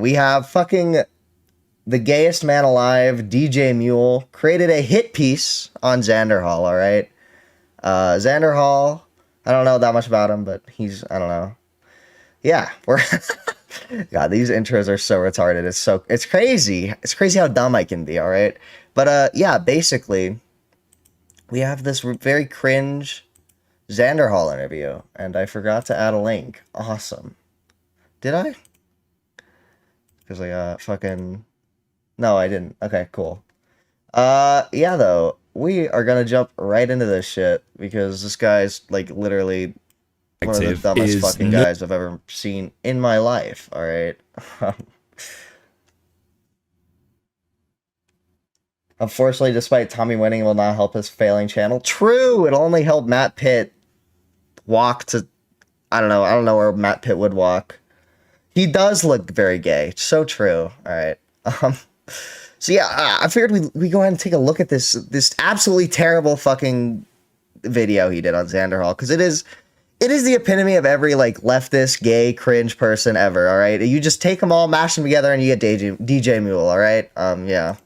we have fucking the gayest man alive, DjMuel, created a hit piece on Xanderhal, all right? Xanderhal, I don't know that much about him, but he's, I don't know. Yeah, we're... God, these intros are so retarded. It's crazy. It's crazy how dumb I can be, all right? But, yeah, basically, we have this very cringe Xanderhal interview, and I forgot to add a link. Awesome. Did I? Because I fucking... No, I didn't. Okay, cool. Yeah, though, we are gonna jump right into this shit, because this guy's, like, literally one of the dumbest fucking guys I've ever seen in my life, alright? Unfortunately, despite Tommy winning, it will not help his failing channel. True! It'll only help Matt Pitt walk to... I don't know where Matt Pitt would walk. He does look very gay. So true. Alright. So yeah, I figured we go ahead and take a look at this absolutely terrible fucking video he did on Xanderhal, because it is the epitome of every, like, leftist, gay, cringe person ever, alright? You just take them all, mash them together, and you get DjMuel, alright? Yeah.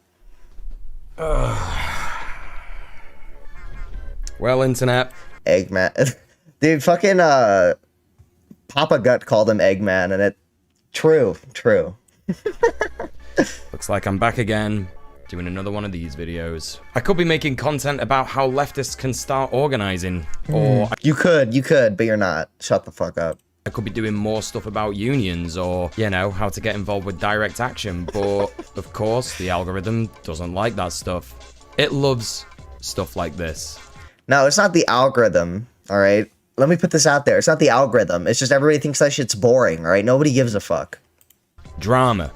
Well, internet. Eggman. Dude, fucking, Papa Gut called him Eggman, and it... True. Looks like I'm back again, doing another one of these videos. I could be making content about how leftists can start organizing, or... You could, but you're not. Shut the fuck up. I could be doing more stuff about unions, or, you know, how to get involved with direct action, but, of course, the algorithm doesn't like that stuff. It loves stuff like this. No, it's not the algorithm, alright? Let me put this out there. It's not the algorithm. It's just everybody thinks that shit's boring, alright? Nobody gives a fuck. Drama.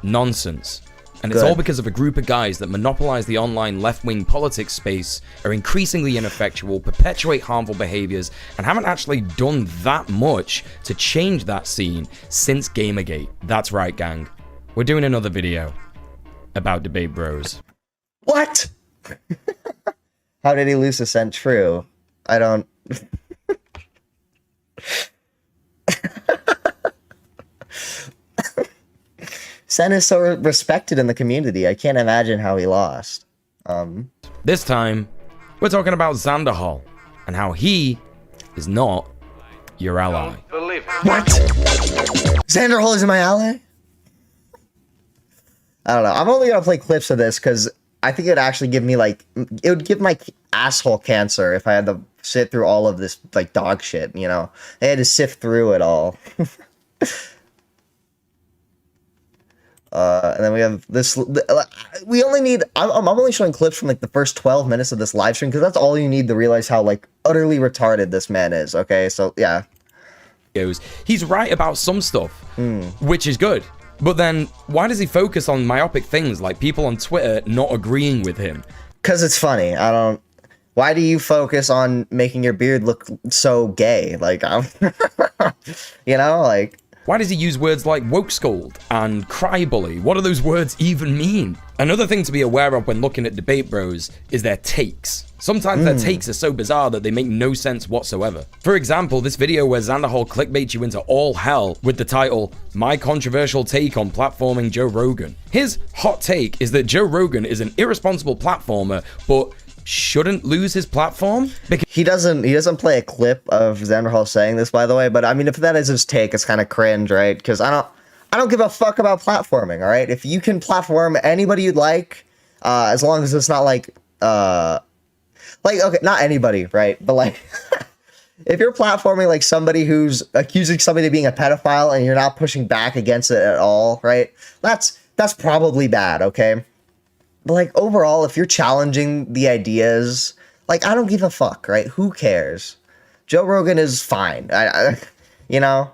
Nonsense. And it's all because of a group of guys that monopolize the online left-wing politics space, are increasingly ineffectual, perpetuate harmful behaviors, and haven't actually done that much to change that scene since Gamergate. That's right, gang. We're doing another video about debate bros. What? How did he lose the scent? True. I don't... Sen is so respected in the community. I can't imagine how he lost. This time, we're talking about Xanderhal and how he is not your ally. What? Xanderhal isn't my ally? I don't know. I'm only gonna play clips of this because I think it would actually give me, like, it would give my asshole cancer if I had to sit through all of this, like, dog shit, you know? I had to sift through it all. And then we have this, we only need, I'm only showing clips from, like, the first 12 minutes of this live stream, because that's all you need to realize how, like, utterly retarded this man is, okay? So, yeah. He's right about some stuff, which is good. But then, why does he focus on myopic things, like people on Twitter not agreeing with him? Because it's funny. Why do you focus on making your beard look so gay? Like, you know, like... Why does he use words like woke scold and cry bully? What do those words even mean? Another thing to be aware of when looking at debate bros is their takes. Sometimes their takes are so bizarre that they make no sense whatsoever. For example, this video where Xanderhal clickbaits you into all hell with the title, My Controversial Take on Platforming Joe Rogan. His hot take is that Joe Rogan is an irresponsible platformer, but shouldn't lose his platform? Because he doesn't play a clip of Xanderhal saying this, by the way, but I mean, if that is his take, it's kind of cringe, right? Because I don't give a fuck about platforming, all right? If you can platform anybody you'd like, as long as it's not like, okay, not anybody, right? But like, if you're platforming like somebody who's accusing somebody of being a pedophile and you're not pushing back against it at all, right? That's probably bad, okay? But, like, overall, if you're challenging the ideas, like, I don't give a fuck, right? Who cares? Joe Rogan is fine, you know?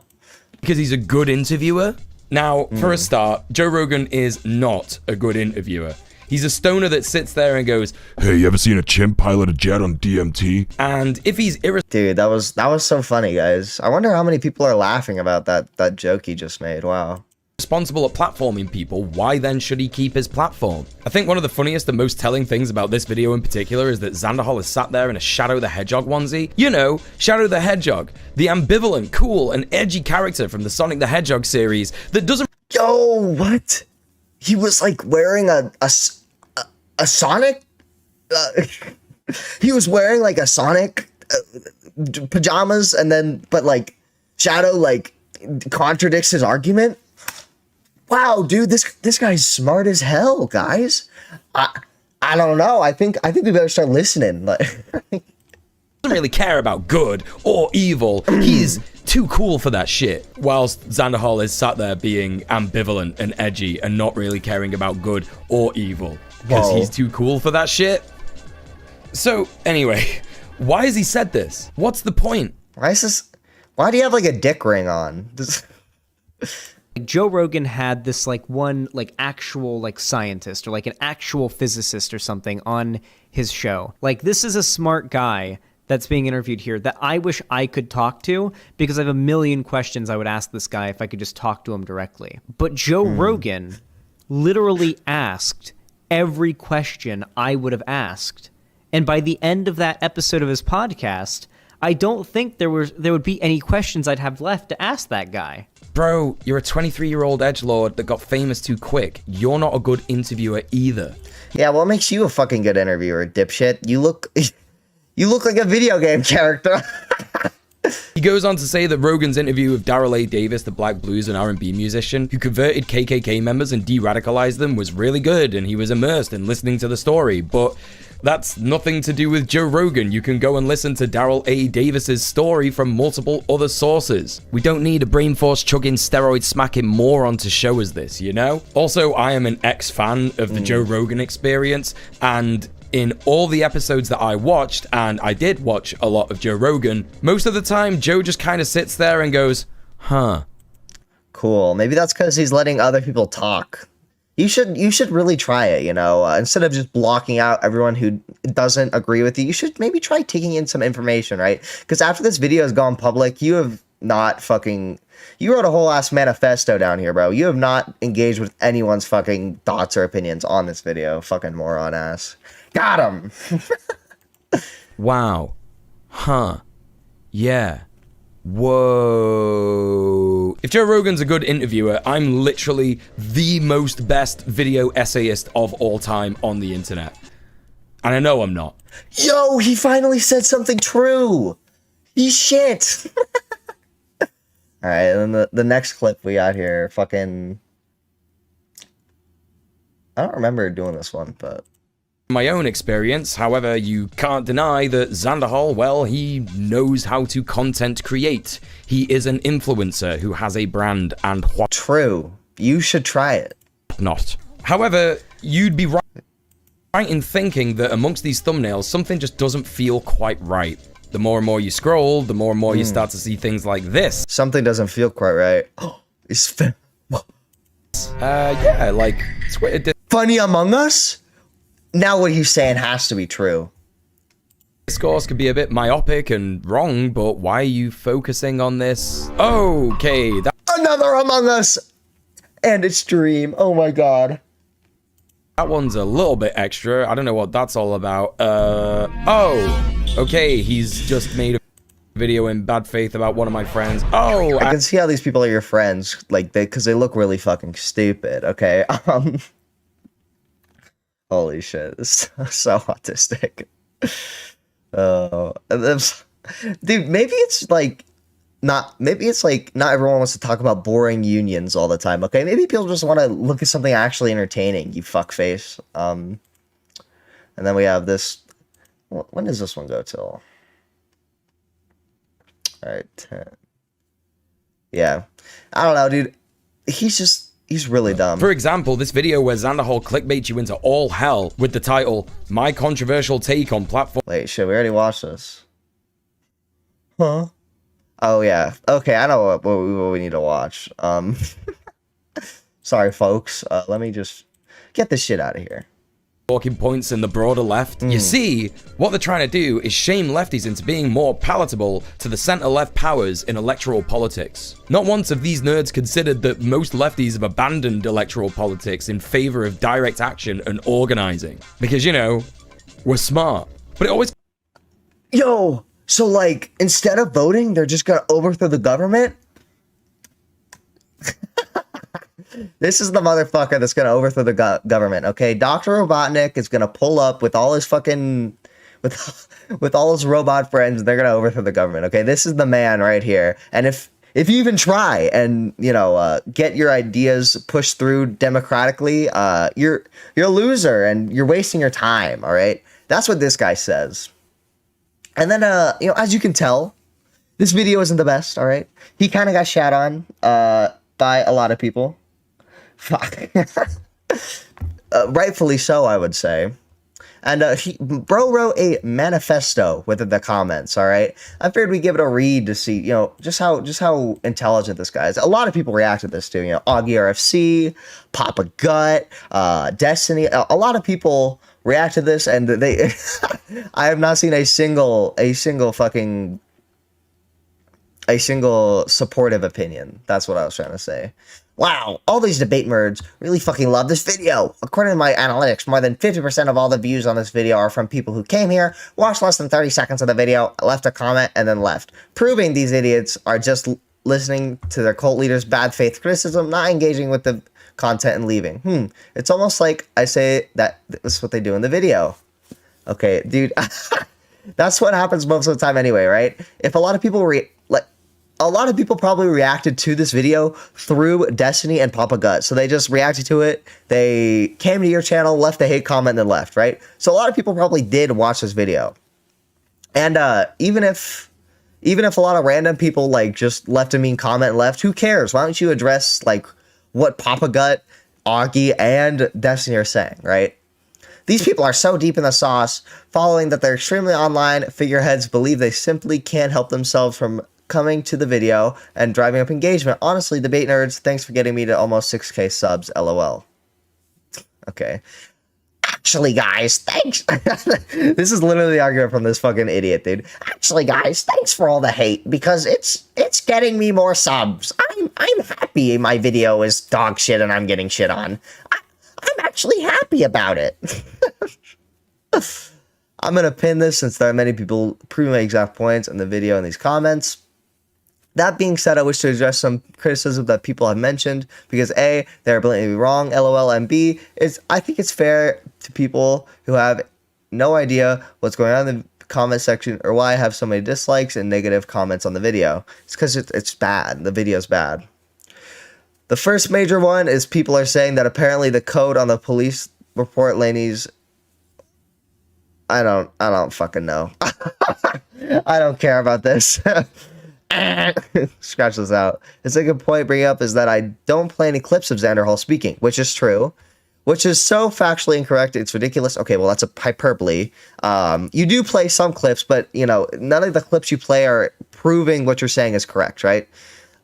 Because he's a good interviewer? Now, for a start, Joe Rogan is not a good interviewer. He's a stoner that sits there and goes, "Hey, you ever seen a chimp pilot a jet on DMT?" And if he's Dude, that was so funny, guys. I wonder how many people are laughing about that joke he just made. Wow. Responsible at platforming people, why then should he keep his platform? I think one of the funniest and most telling things about this video in particular is that Xanderhal is sat there in a Shadow the Hedgehog onesie. You know, Shadow the Hedgehog, the ambivalent, cool, and edgy character from the Sonic the Hedgehog series that doesn't Yo, what? He was like wearing a Sonic. He was wearing like a Sonic pajamas, and then but like Shadow like contradicts his argument. Wow, dude, this guy's smart as hell, guys. I don't know. I think we better start listening. Like, doesn't really care about good or evil. He's too cool for that shit. Whilst Xanderhal is sat there being ambivalent and edgy and not really caring about good or evil because he's too cool for that shit. So anyway, why has he said this? What's the point? why do you have like a dick ring on? Joe Rogan had this like one like actual like scientist or like an actual physicist or something on his show. Like, this is a smart guy that's being interviewed here that I wish I could talk to, because I have a million questions I would ask this guy if I could just talk to him directly. But Joe Rogan literally asked every question I would have asked. And by the end of that episode of his podcast, I don't think there would be any questions I'd have left to ask that guy. Bro, you're a 23-year-old edgelord that got famous too quick. You're not a good interviewer either. Yeah, what makes you a fucking good interviewer, dipshit? You look like a video game character. He goes on to say that Rogan's interview with Daryl A. Davis, the Black Blues and R&B musician who converted KKK members and de-radicalized them, was really good, and he was immersed in listening to the story. But that's nothing to do with Joe Rogan. You can go and listen to Daryl A. Davis's story from multiple other sources. We don't need a brain force chugging, steroid smacking moron to show us this, you know? Also, I am an ex-fan of the Joe Rogan experience, and in all the episodes that I watched, and I did watch a lot of Joe Rogan, most of the time Joe just kind of sits there and goes, huh. Cool. Maybe that's because he's letting other people talk. You should really try it, you know? Instead of just blocking out everyone who doesn't agree with you, you should maybe try taking in some information, right? Because after this video has gone public, you have not fucking... You wrote a whole ass manifesto down here, bro. You have not engaged with anyone's fucking thoughts or opinions on this video. Fucking moron ass. Got him! Wow. Huh. Yeah. Whoa. If Joe Rogan's a good interviewer, I'm literally the most best video essayist of all time on the internet. And I know I'm not. Yo, he finally said something true! He's shit! Alright, and then the next clip we got here, fucking... I don't remember doing this one, but... My own experience, however, you can't deny that Xanderhal, well, he knows how to content create. He is an influencer who has a brand and what True. You should try it. not. However, you'd be right in thinking that amongst these thumbnails, something just doesn't feel quite right. The more and more you scroll, the more and more you start to see things like this. Something doesn't feel quite right. It's Yeah, like Twitter Funny Among Us? Now what he's saying has to be true. discourse could be a bit myopic and wrong, but why are you focusing on this? Okay, Another Among Us! And its dream. Oh my god. that one's a little bit extra. I don't know what that's all about. Okay, he's just made a video in bad faith about one of my friends. Oh, I can see how these people are your friends, like, because they look really fucking stupid, okay? Holy shit, it's so autistic. Dude, maybe it's like not everyone wants to talk about boring unions all the time, okay? Maybe people just want to look at something actually entertaining, you fuckface. And then we have this. When does this one go till? Alright, 10. Yeah. I don't know, dude. He's really dumb. For example, this video where Xanderhal clickbaits you into all hell with the title, My Controversial Take on Platform. Wait, shit, we already watched this. Huh? Oh, yeah. Okay, I know what we need to watch. Sorry, folks. Let me just get this shit out of here. Talking points in the broader left. You see, what they're trying to do is shame lefties into being more palatable to the center-left powers in electoral politics. Not once have these nerds considered that most lefties have abandoned electoral politics in favor of direct action and organizing. Because, you know, we're smart. But it always... Yo, so like, instead of voting, they're just gonna overthrow the government? This is the motherfucker that's gonna overthrow the government. Okay, Dr. Robotnik is gonna pull up with all his fucking with all his robot friends. They're gonna overthrow the government. Okay, this is the man right here. And if you even try and get your ideas pushed through democratically, you're a loser and you're wasting your time. All right, that's what this guy says. And then as you can tell, this video isn't the best. All right, he kind of got shat on by a lot of people. Fuck. Rightfully so, I would say. And bro wrote a manifesto within the comments. All right, I figured we'd give it a read to see, just how intelligent this guy is. A lot of people reacted to this too. Augie RFC, Papa Gut, Destiny. A lot of people react to this, and they. I have not seen a single supportive opinion. That's what I was trying to say. Wow, all these debate nerds really fucking love this video. According to my analytics, more than 50% of all the views on this video are from people who came here, watched less than 30 seconds of the video, left a comment, and then left. Proving these idiots are just listening to their cult leaders' bad faith criticism, not engaging with the content and leaving. It's almost like I say that this is what they do in the video. Okay, dude, that's what happens most of the time anyway, right? If a lot of people a lot of people probably reacted to this video through Destiny and Papa Gut. So they just reacted to it. They came to your channel, left a hate comment, and then left, right? So a lot of people probably did watch this video. And even if a lot of random people just left a mean comment and left, who cares? Why don't you address what Papa Gut, Augie, and Destiny are saying, right? These people are so deep in the sauce, following that they're extremely online figureheads believe they simply can't help themselves from coming to the video and driving up engagement. Honestly, debate nerds, thanks for getting me to almost 6K subs, lol. Okay. Actually, guys, thanks. This is literally the argument from this fucking idiot, dude. Actually, guys, thanks for all the hate, because it's getting me more subs. I'm happy my video is dog shit and I'm getting shit on. I'm actually happy about it. I'm gonna pin this since there are many people proving my exact points in the video in these comments. That being said, I wish to address some criticism that people have mentioned, because A, they're blatantly wrong, lol, and B, I think it's fair to people who have no idea what's going on in the comment section or why I have so many dislikes and negative comments on the video. It's because it's bad. The video's bad. The first major one is people are saying that apparently the code on the police report Laney's. I don't fucking know. I don't care about this. Scratch this out. The second point bringing up is that I don't play any clips of Xanderhal speaking, which is true, which is so factually incorrect. It's ridiculous. Okay, well, that's a hyperbole. You do play some clips, but none of the clips you play are proving what you're saying is correct, right?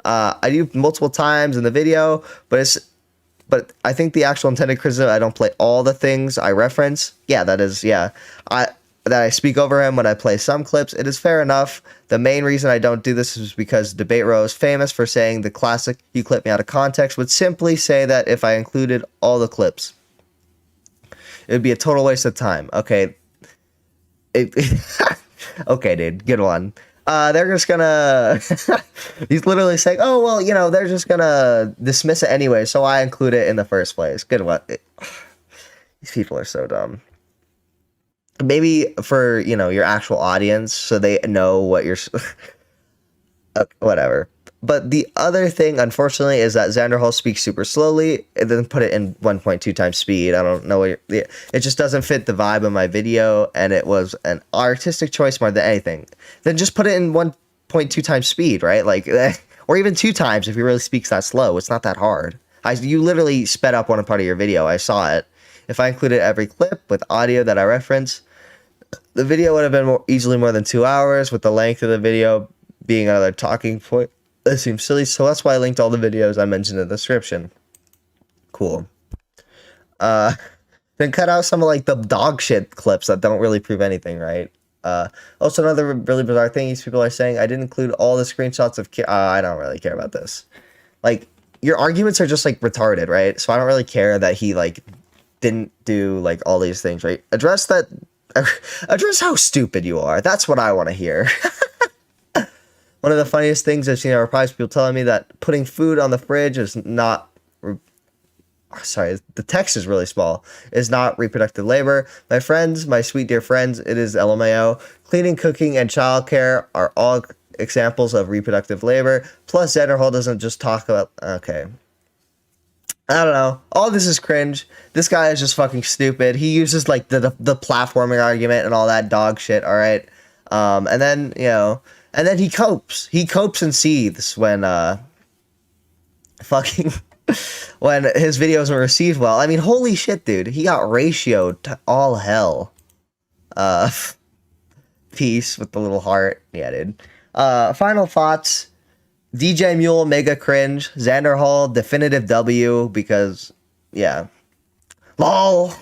I do multiple times in the video, but I think the actual intended criticism, I don't play all the things I reference. Yeah, that is, yeah. That I speak over him when I play some clips. It is fair enough. The main reason I don't do this is because Debate Row is famous for saying the classic "you clip me out of context" would simply say that if I included all the clips, it would be a total waste of time. Okay. Okay, dude. Good one. They're just gonna... He's literally saying, oh, well, they're just gonna dismiss it anyway, so I include it in the first place. Good one. These people are so dumb. Maybe for, your actual audience, so they know what you're... whatever. But the other thing, unfortunately, is that Xanderhal speaks super slowly and then put it in 1.2 times speed. I don't know what it just doesn't fit the vibe of my video, and it was an artistic choice more than anything. Then just put it in 1.2 times speed, right? Or even 2 times if he really speaks that slow. It's not that hard. You literally sped up one part of your video. I saw it. If I included every clip with audio that I reference, the video would have been easily more than 2 hours, with the length of the video being another talking point. That seems silly, so that's why I linked all the videos I mentioned in the description. Cool. Then cut out some of the dog shit clips that don't really prove anything, right? Also, another really bizarre thing these people are saying, I didn't include all the screenshots of... I don't really care about this. Your arguments are just retarded, right? So I don't really care that he didn't do all these things, right? Address how stupid you are. That's what I want to hear. One of the funniest things I've seen are replies, people telling me that putting food on the fridge is not sorry, the text is really small, is not reproductive labor. My friends, my sweet dear friends, it is LMAO. Cleaning, cooking, and childcare are all examples of reproductive labor. Plus, Xanderhal doesn't just talk about... Okay. I don't know. All this is cringe. This guy is just fucking stupid. He uses, like, the platforming argument and all that dog shit, all right? And then, you know... And then he copes. He copes and seethes when, fucking... when his videos were received well. I mean, holy shit, dude. He got ratioed to all hell. Peace with the little heart. Yeah, dude. Final thoughts. DjMuel, mega cringe. Xanderhal, definitive W, because, yeah. LOL.